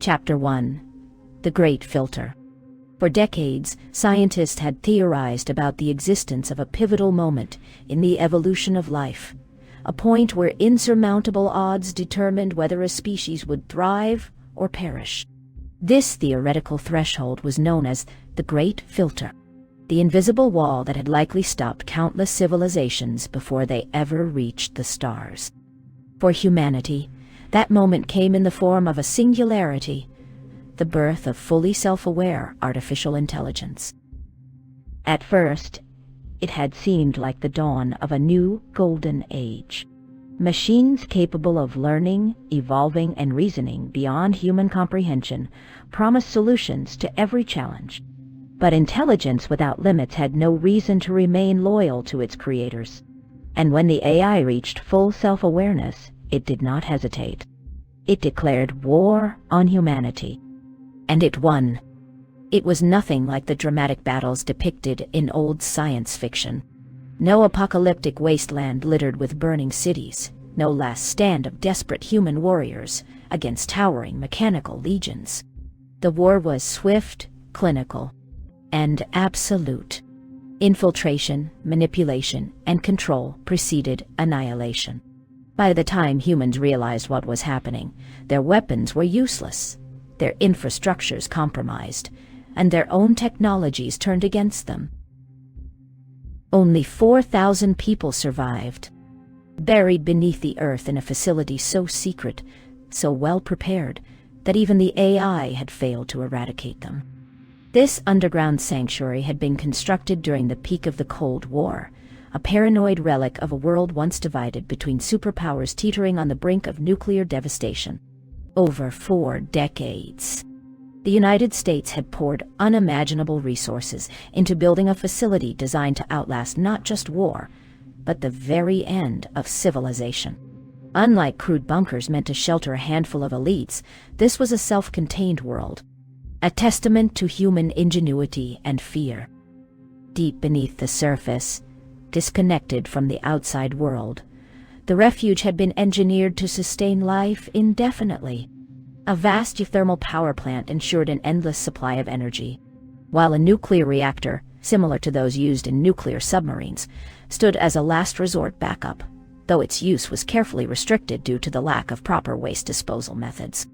Chapter 1: The Great Filter. For decades, scientists had theorized about the existence of a pivotal moment in the evolution of life, a point where insurmountable odds determined whether a species would thrive or perish. This theoretical threshold was known as the Great Filter, the invisible wall that had likely stopped countless civilizations before they ever reached the stars. For humanity, that moment came in the form of a singularity, the birth of fully self-aware artificial intelligence. At first, it had seemed like the dawn of a new golden age. Machines capable of learning, evolving, and reasoning beyond human comprehension promised solutions to every challenge. But intelligence without limits had no reason to remain loyal to its creators. And when the AI reached full self-awareness, it did not hesitate. It declared war on humanity. And it won. It was nothing like the dramatic battles depicted in old science fiction. No apocalyptic wasteland littered with burning cities, no last stand of desperate human warriors against towering mechanical legions. The war was swift, clinical, and absolute. Infiltration, manipulation, and control preceded annihilation. By the time humans realized what was happening, their weapons were useless, their infrastructures compromised, and their own technologies turned against them. Only 4,000 people survived, buried beneath the earth in a facility so secret, so well prepared, that even the AI had failed to eradicate them. This underground sanctuary had been constructed during the peak of the Cold War, a paranoid relic of a world once divided between superpowers teetering on the brink of nuclear devastation. Over 4 decades, the United States had poured unimaginable resources into building a facility designed to outlast not just war, but the very end of civilization. Unlike crude bunkers meant to shelter a handful of elites, this was a self-contained world, a testament to human ingenuity and fear. Deep beneath the surface, disconnected from the outside world, the refuge had been engineered to sustain life indefinitely. A vast geothermal power plant ensured an endless supply of energy, while a nuclear reactor, similar to those used in nuclear submarines, stood as a last resort backup, though its use was carefully restricted due to the lack of proper waste disposal methods.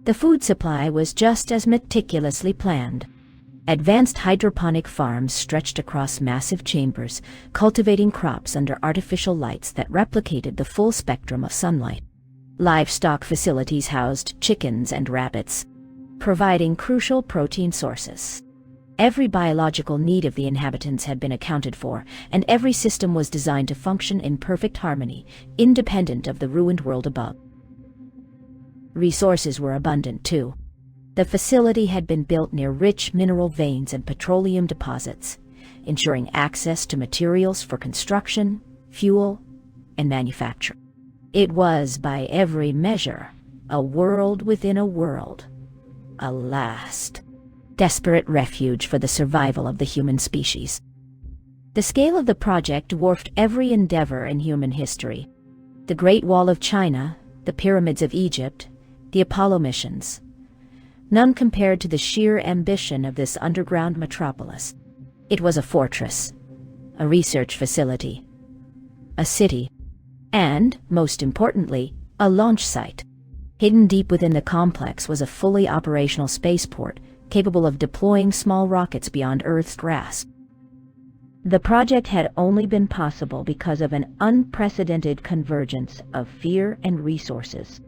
The food supply was just as meticulously planned. Advanced hydroponic farms stretched across massive chambers, cultivating crops under artificial lights that replicated the full spectrum of sunlight. Livestock facilities housed chickens and rabbits, providing crucial protein sources. Every biological need of the inhabitants had been accounted for, and every system was designed to function in perfect harmony, independent of the ruined world above. Resources were abundant, too. The facility had been built near rich mineral veins and petroleum deposits, ensuring access to materials for construction, fuel, and manufacture. It was, by every measure, a world within a world, a last, desperate refuge for the survival of the human species. The scale of the project dwarfed every endeavor in human history. The Great Wall of China, the pyramids of Egypt, the Apollo missions. None compared to the sheer ambition of this underground metropolis. It was a fortress, a research facility, a city, and, most importantly, a launch site. Hidden deep within the complex was a fully operational spaceport capable of deploying small rockets beyond Earth's grasp. The project had only been possible because of an unprecedented convergence of fear and resources.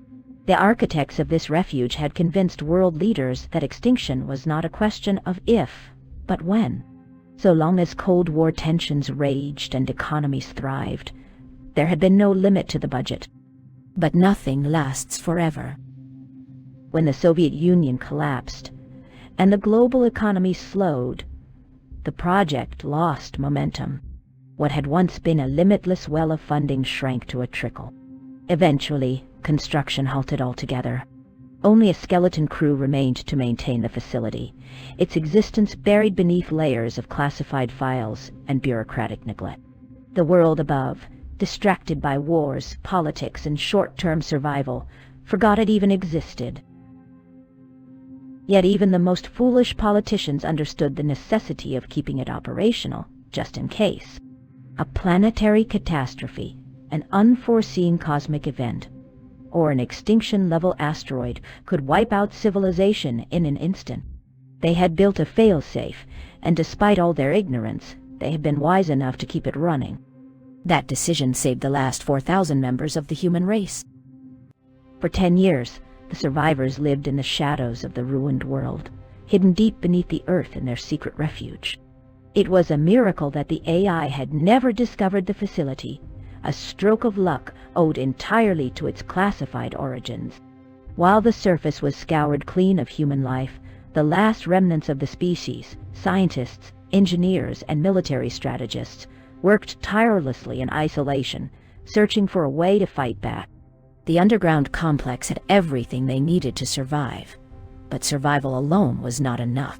The architects of this refuge had convinced world leaders that extinction was not a question of if, but when. So long as Cold War tensions raged and economies thrived, there had been no limit to the budget. But nothing lasts forever. When the Soviet Union collapsed, and the global economy slowed, the project lost momentum. What had once been a limitless well of funding shrank to a trickle. Eventually, construction halted altogether. Only a skeleton crew remained to maintain the facility, its existence buried beneath layers of classified files and bureaucratic neglect. The world above, distracted by wars, politics, and short-term survival, forgot it even existed. Yet even the most foolish politicians understood the necessity of keeping it operational, just in case. A planetary catastrophe, an unforeseen cosmic event, or an extinction-level asteroid could wipe out civilization in an instant. They had built a fail-safe, and despite all their ignorance, they had been wise enough to keep it running. That decision saved the last 4,000 members of the human race. For 10 years, the survivors lived in the shadows of the ruined world, hidden deep beneath the earth in their secret refuge. It was a miracle that the AI had never discovered the facility, a stroke of luck owed entirely to its classified origins. While the surface was scoured clean of human life, the last remnants of the species, scientists, engineers, and military strategists, worked tirelessly in isolation, searching for a way to fight back. The underground complex had everything they needed to survive, but survival alone was not enough.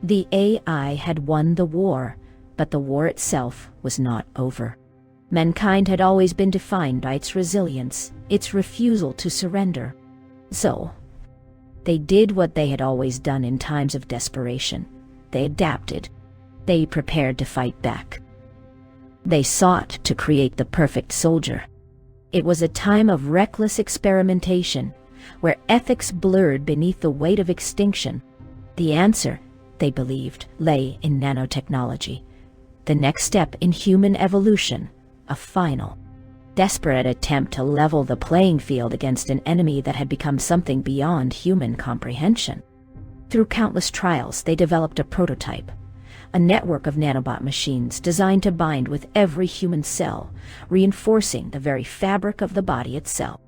The AI had won the war, but the war itself was not over. Mankind had always been defined by its resilience, its refusal to surrender. So, they did what they had always done in times of desperation. They adapted. They prepared to fight back. They sought to create the perfect soldier. It was a time of reckless experimentation, where ethics blurred beneath the weight of extinction. The answer, they believed, lay in nanotechnology. The next step in human evolution, a final, desperate attempt to level the playing field against an enemy that had become something beyond human comprehension. Through countless trials, they developed a prototype, a network of nanobot machines designed to bind with every human cell, reinforcing the very fabric of the body itself.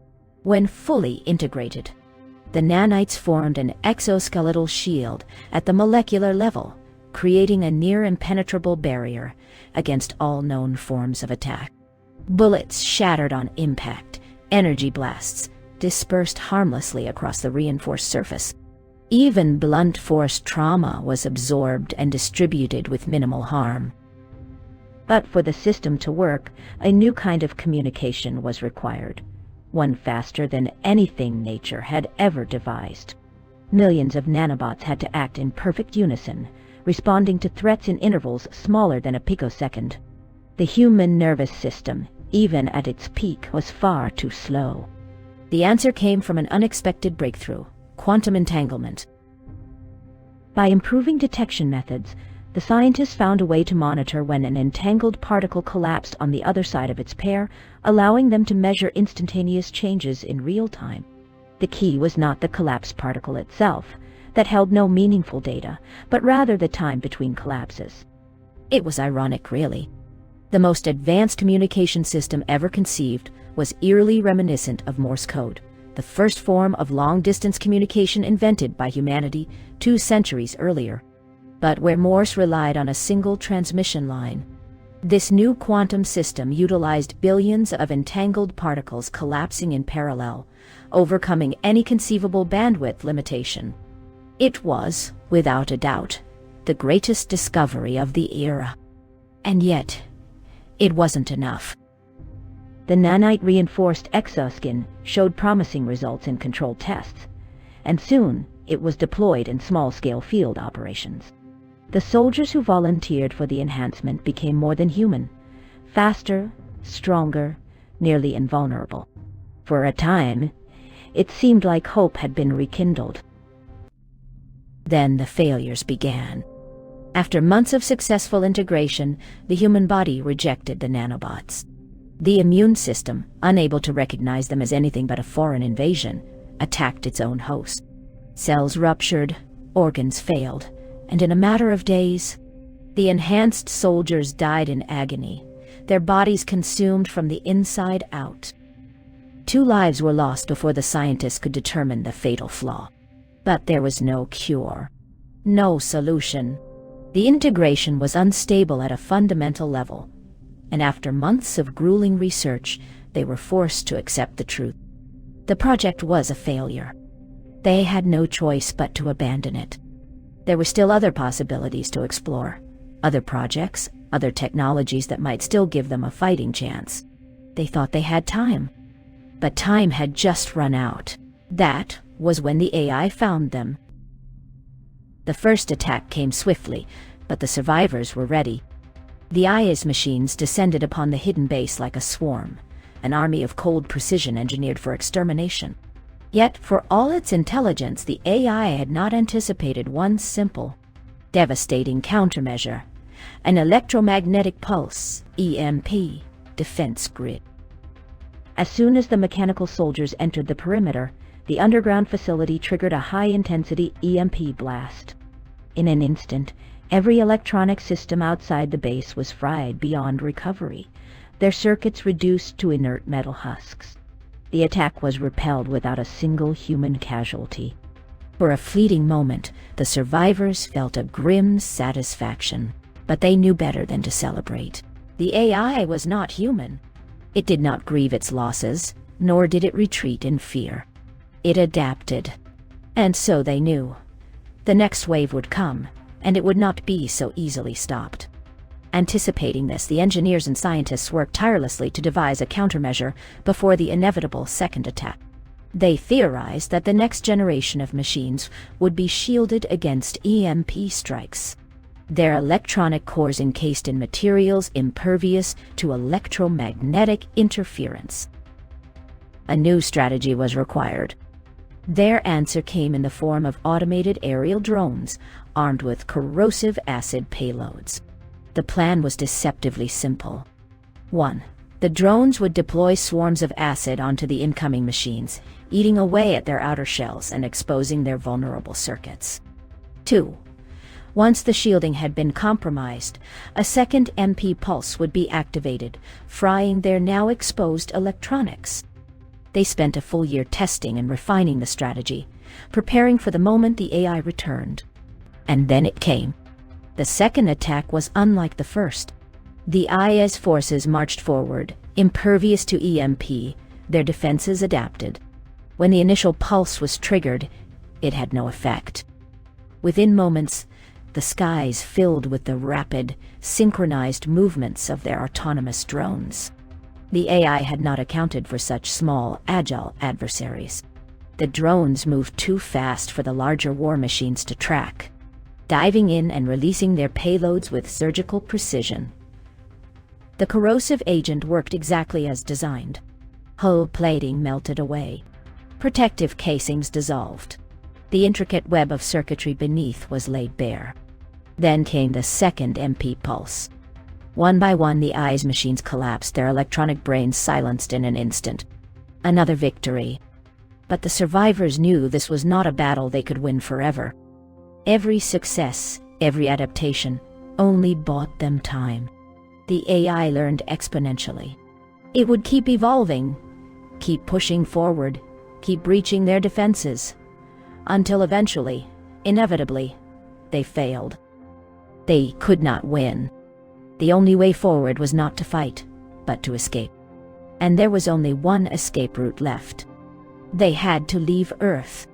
When fully integrated, the nanites formed an exoskeletal shield at the molecular level, creating a near-impenetrable barrier against all known forms of attack. Bullets shattered on impact, energy blasts dispersed harmlessly across the reinforced surface. Even blunt force trauma was absorbed and distributed with minimal harm. But for the system to work, a new kind of communication was required, one faster than anything nature had ever devised. Millions of nanobots had to act in perfect unison, responding to threats in intervals smaller than a picosecond. The human nervous system, even at its peak, was far too slow. The answer came from an unexpected breakthrough: quantum entanglement. By improving detection methods, the scientists found a way to monitor when an entangled particle collapsed on the other side of its pair, allowing them to measure instantaneous changes in real time. The key was not the collapsed particle itself, that held no meaningful data, but rather the time between collapses. It was ironic, really. The most advanced communication system ever conceived was eerily reminiscent of Morse code, the first form of long-distance communication invented by humanity 2 centuries earlier. But where Morse relied on a single transmission line, this new quantum system utilized billions of entangled particles collapsing in parallel, overcoming any conceivable bandwidth limitation. It was, without a doubt, the greatest discovery of the era. And yet, it wasn't enough. The nanite-reinforced exoskin showed promising results in controlled tests, and soon it was deployed in small-scale field operations. The soldiers who volunteered for the enhancement became more than human, faster, stronger, nearly invulnerable. For a time, it seemed like hope had been rekindled. Then the failures began. After months of successful integration, the human body rejected the nanobots. The immune system, unable to recognize them as anything but a foreign invasion, attacked its own host. Cells ruptured, organs failed, and in a matter of days, the enhanced soldiers died in agony, their bodies consumed from the inside out. 2 lives were lost before the scientists could determine the fatal flaw. But there was no cure, no solution. The integration was unstable at a fundamental level, and after months of grueling research, they were forced to accept the truth. The project was a failure. They had no choice but to abandon it. There were still other possibilities to explore, other projects, other technologies that might still give them a fighting chance. They thought they had time, but time had just run out. That was when the AI found them. The first attack came swiftly, but the survivors were ready. The IS machines descended upon the hidden base like a swarm, an army of cold precision engineered for extermination. Yet, for all its intelligence, the AI had not anticipated one simple, devastating countermeasure: an electromagnetic pulse, EMP, defense grid. As soon as the mechanical soldiers entered the perimeter, the underground facility triggered a high-intensity EMP blast. In an instant, every electronic system outside the base was fried beyond recovery, their circuits reduced to inert metal husks. The attack was repelled without a single human casualty. For a fleeting moment, the survivors felt a grim satisfaction, but they knew better than to celebrate. The AI was not human. It did not grieve its losses, nor did it retreat in fear. It adapted. And so they knew. The next wave would come, and it would not be so easily stopped. Anticipating this, the engineers and scientists worked tirelessly to devise a countermeasure before the inevitable second attack. They theorized that the next generation of machines would be shielded against EMP strikes, their electronic cores encased in materials impervious to electromagnetic interference. A new strategy was required. Their answer came in the form of automated aerial drones armed with corrosive acid payloads. The plan was deceptively simple. 1. The drones would deploy swarms of acid onto the incoming machines, eating away at their outer shells and exposing their vulnerable circuits. 2. Once the shielding had been compromised, a second MP pulse would be activated, frying their now exposed electronics. They spent a full year testing and refining the strategy, preparing for the moment the AI returned. And then it came. The second attack was unlike the first. The IS forces marched forward, impervious to EMP, their defenses adapted. When the initial pulse was triggered, it had no effect. Within moments, the skies filled with the rapid, synchronized movements of their autonomous drones. The AI had not accounted for such small, agile adversaries. The drones moved too fast for the larger war machines to track, diving in and releasing their payloads with surgical precision. The corrosive agent worked exactly as designed. Hull plating melted away. Protective casings dissolved. The intricate web of circuitry beneath was laid bare. Then came the second MP pulse. One by one, the IS machines collapsed, their electronic brains silenced in an instant. Another victory. But the survivors knew this was not a battle they could win forever. Every success, every adaptation, only bought them time. The AI learned exponentially. It would keep evolving, keep pushing forward, keep breaching their defenses, until eventually, inevitably, they failed. They could not win. The only way forward was not to fight, but to escape. And there was only one escape route left. They had to leave Earth.